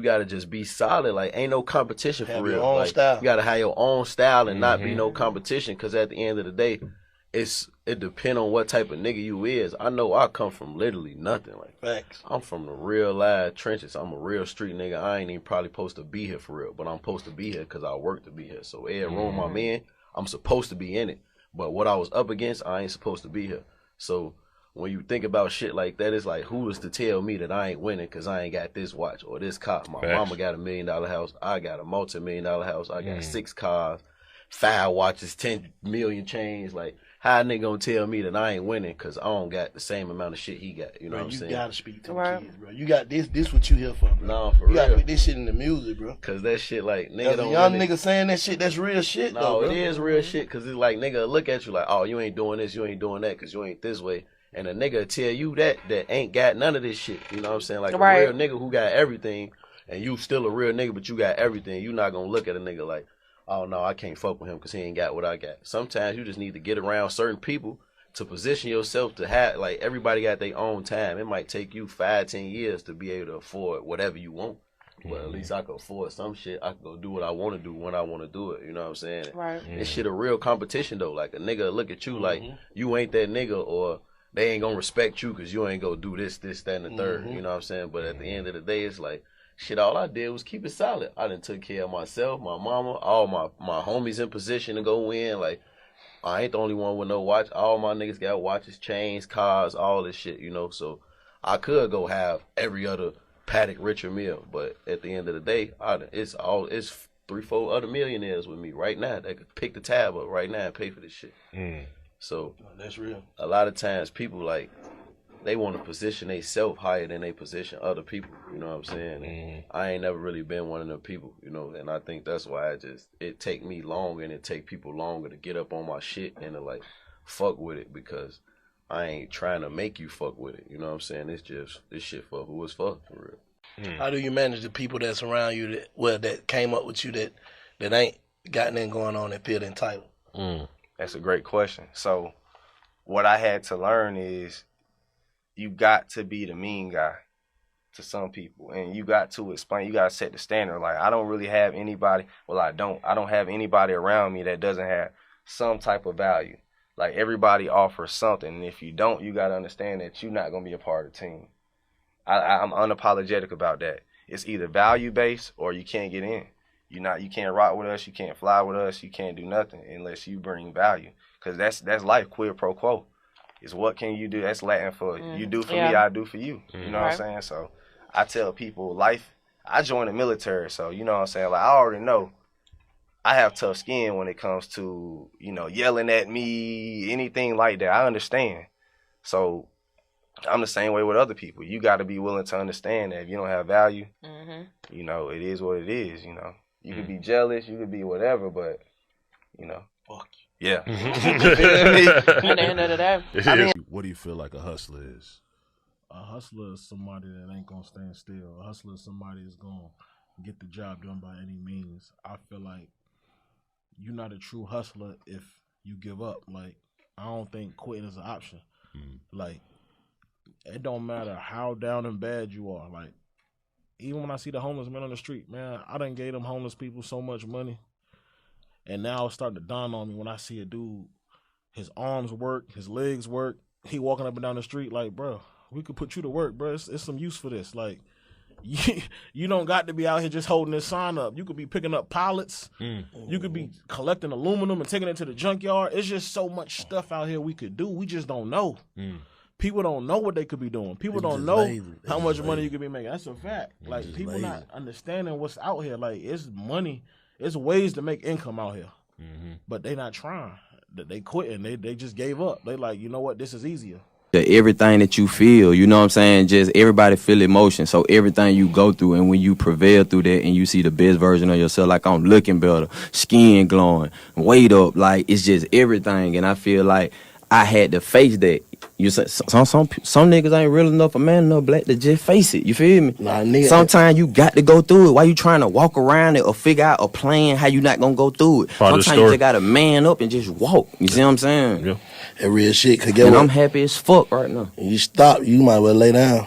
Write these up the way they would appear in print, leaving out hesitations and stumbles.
You gotta just be solid. Like, ain't no competition for Have real. your own like, style. You gotta have your own style and not be no competition. Cause at the end of the day, it depend on what type of nigga you is. I know I come from literally nothing. Like, Facts. I'm from the real live trenches. I'm a real street nigga. I ain't even probably supposed to be here for real, but I'm supposed to be here because I work to be here. So every room I'm in, I'm supposed to be in it. But what I was up against, I ain't supposed to be here. So when you think about shit like that, it's like, who is to tell me that I ain't winning because I ain't got this watch or this car? My mama got $1 million house. I got a multi-million-dollar house. I got 6 cars, 5 watches, 10 million chains. Like, how a nigga gonna tell me that I ain't winning because I don't got the same amount of shit he got? You know what I'm saying? You gotta speak to the kids, bro. You got this what you here for, bro. No, for real. You gotta put this shit in the music, bro. Cause that shit, like, nigga don't young really... nigga saying that shit, that's real shit, though, No, bro. it is real shit, cause it's like, nigga look at you like, oh, you ain't doing this, you ain't doing that, cause you ain't this way. And a nigga tell you that ain't got none of this shit. You know what I'm saying? Like, a real nigga who got everything, and you still a real nigga, but you got everything, you not gonna look at a nigga like, oh, no, I can't fuck with him cause he ain't got what I got. Sometimes you just need to get around certain people to position yourself to have, like, everybody got their own time. It might take you 5-10 years to be able to afford whatever you want. But at least I can afford some shit. I can go do what I want to do when I want to do it. You know what I'm saying? Right. This shit a real competition, though. Like, a nigga look at you like you ain't that nigga, or they ain't gonna respect you because you ain't gonna do this, that, and the third. You know what I'm saying? But at the end of the day, it's like, shit, all I did was keep it solid. I done took care of myself, my mama, all my homies in position to go in. Like, I ain't the only one with no watch. All my niggas got watches, chains, cars, all this shit, you know. So I could go have every other Paddock, Richard Mille, but at the end of the day, it's 3-4 other millionaires with me right now that could pick the tab up right now and pay for this shit. So that's real. A lot of times people, like, they want to position themselves higher than they position other people. You know what I'm saying? I ain't never really been one of them people, you know, and I think that's why it take me longer and it take people longer to get up on my shit and to, like, fuck with it, because I ain't trying to make you fuck with it. You know what I'm saying? It's just, this shit for who it's for real. How do you manage the people that's around you that came up with you that ain't got nothing going on and feel entitled? That's a great question. So what I had to learn is you got to be the mean guy to some people, and you got to explain, you got to set the standard. Like, I don't really have anybody, I don't have anybody around me that doesn't have some type of value. Like, everybody offers something, and if you don't, you got to understand that you're not going to be a part of the team. I'm unapologetic about that. It's either value-based or you can't get in. You can't rock with us, you can't fly with us, you can't do nothing unless you bring value, because that's life, quid pro quo. It's what can you do? That's Latin for you do for me, I do for you. You know what I'm saying? So I tell people, life, I joined the military, so you know what I'm saying? Like, I already know I have tough skin when it comes to, you know, yelling at me, anything like that. I understand. So I'm the same way with other people. You got to be willing to understand that if you don't have value, you know, it is what it is, you know. You could be jealous, you could be whatever, but, you know. Fuck you. Yeah. At the end of the day. What do you feel like a hustler is? A hustler is somebody that ain't gonna stand still. A hustler is somebody that's gonna get the job done by any means. I feel like you're not a true hustler if you give up. Like, I don't think quitting is an option. Like, it don't matter how down and bad you are. Like, even when I see the homeless men on the street, man, I done gave them homeless people so much money. And now it's starting to dawn on me when I see a dude, his arms work, his legs work, he walking up and down the street like, bro, we could put you to work, bro. It's some use for this. Like, you don't got to be out here just holding this sign up. You could be picking up pallets. You could be collecting aluminum and taking it to the junkyard. It's just so much stuff out here we could do. We just don't know. People don't know what they could be doing. People don't know how much money you could be making. That's a fact. Like, people not understanding what's out here. Like, it's money. It's ways to make income out here. But they not trying. They quitting. They just gave up. They like, you know what? This is easier. Everything that you feel, you know what I'm saying? Just everybody feel emotion. So everything you go through, and when you prevail through that and you see the best version of yourself, like, I'm looking better, skin glowing, weight up, like, it's just everything. And I feel like I had to face that. You say some niggas ain't real enough, a man enough black to just face it. You feel me? Sometimes you got to go through it. Why you trying to walk around it or figure out a plan how you not gonna go through it? Sometimes you just gotta man up and just walk. You see what I'm saying? Yeah. That real shit. And I'm happy as fuck right now. You stop, you might well lay down.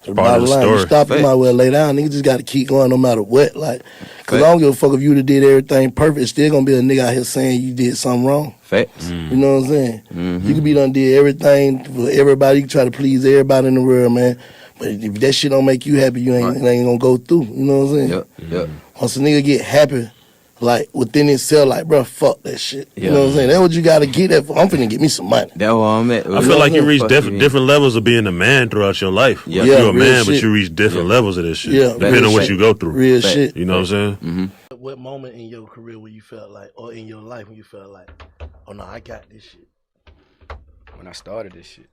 The Part of bottom the line, you story. stop, you might well lay down. Nigga just got to keep going no matter what. Like, cause I don't give a fuck if you did everything perfect. It's still gonna be a nigga out here saying you did something wrong. Facts. You know what I'm saying? You can be done did everything for everybody. You can try to please everybody in the world, man. But if that shit don't make you happy, it ain't gonna go through. You know what I'm saying? Yep. Once a nigga get happy, like within itself, like, bro, fuck that shit. You know what I'm saying? That's what you gotta get that for. I'm finna get me some money. That's what I'm at. I feel like you reach different levels of being a man throughout your life. Yeah. Like you're a real man, but shit. you reach different levels of this shit. Yeah, depending real on what shit. you go through. Real shit. You know what I'm saying? What moment in your career where you felt like, or in your life when you felt like, oh no, I got this shit? When I started this shit.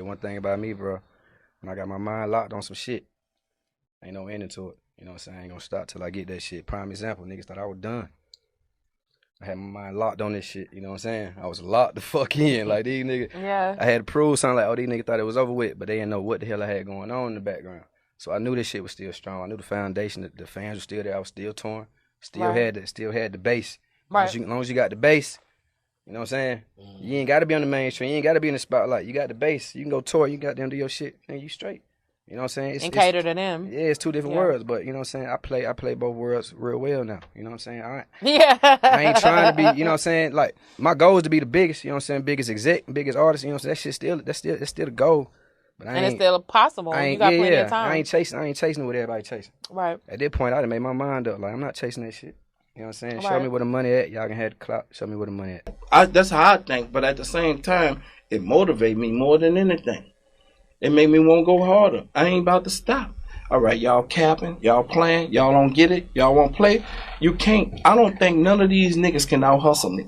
One thing about me, bro, when I got my mind locked on some shit, ain't no ending to it. You know what I'm saying? I ain't gonna stop till I get that shit. Prime example, niggas thought I was done. I had my mind locked on this shit, you know what I'm saying? I was locked the fuck in. Like, these niggas, Yeah. I had to prove something like, oh, these niggas thought it was over with, but they didn't know what the hell I had going on in the background. So I knew this shit was still strong. I knew the foundation, that the fans were still there. I was still torn. Still had the base. Right. As long as you got the base, you know what I'm saying? You ain't got to be on the mainstream. You ain't got to be in the spotlight. You got the base. You can go tour. You got them do your shit, and you straight. You know what I'm saying? And cater to them. Yeah, it's two different worlds, but you know what I'm saying? I play both worlds real well now. You know what I'm saying? I ain't trying to be, you know what I'm saying? Like, my goal is to be the biggest, you know what I'm saying? Biggest exec, biggest artist, you know what I'm saying? That's still the goal. But And it's still possible. You got plenty of time. I ain't chasing what everybody chasing. Right. At that point, I done made my mind up. Like, I'm not chasing that shit. You know what I'm saying? Show Right. me where the money at. Y'all can have the clout. Show me where the money at. That's how I think, but at the same time, it motivates me more than anything. It made me want to go harder. I ain't about to stop. All right, y'all capping, y'all playing, y'all don't get it, y'all won't play. You can't. I don't think none of these niggas can out hustle me.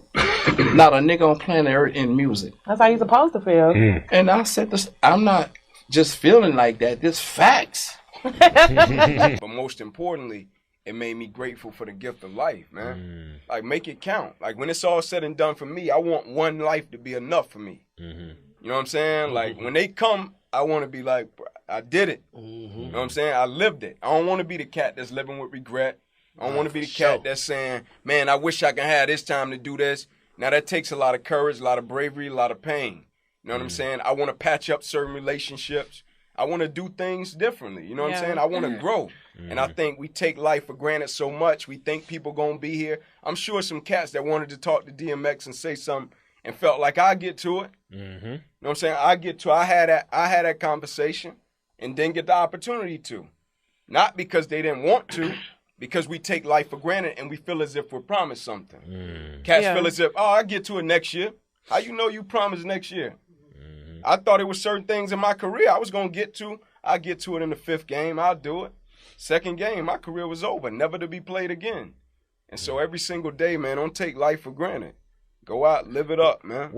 Not a nigga on planet Earth in music. That's how you're supposed to feel. And I said this. I'm not just feeling like that. This facts. But most importantly, it made me grateful for the gift of life, man. Like, make it count. Like, when it's all said and done for me, I want one life to be enough for me. You know what I'm saying? Like, when they come, I want to be like, I did it. You know what I'm saying? I lived it. I don't want to be the cat that's living with regret. I don't want to be the cat that's saying, man, I wish I could have this time to do this. Now, that takes a lot of courage, a lot of bravery, a lot of pain. You know what I'm saying? I want to patch up certain relationships. I want to do things differently. You know what I'm saying? I want to grow. And I think we take life for granted so much. We think people going to be here. I'm sure some cats that wanted to talk to DMX and say something and felt like I get to it. You know what I'm saying? I had that conversation and didn't get the opportunity to. Not because they didn't want to, because we take life for granted and we feel as if we're promised something. Cats feel as if, oh, I get to it next year. How you know you promised next year? I thought it was certain things in my career I was going to get to. I get to it in the 5th game. I'll do it. 2nd game, my career was over, never to be played again. And so every single day, man, don't take life for granted. Go out, live it up, man.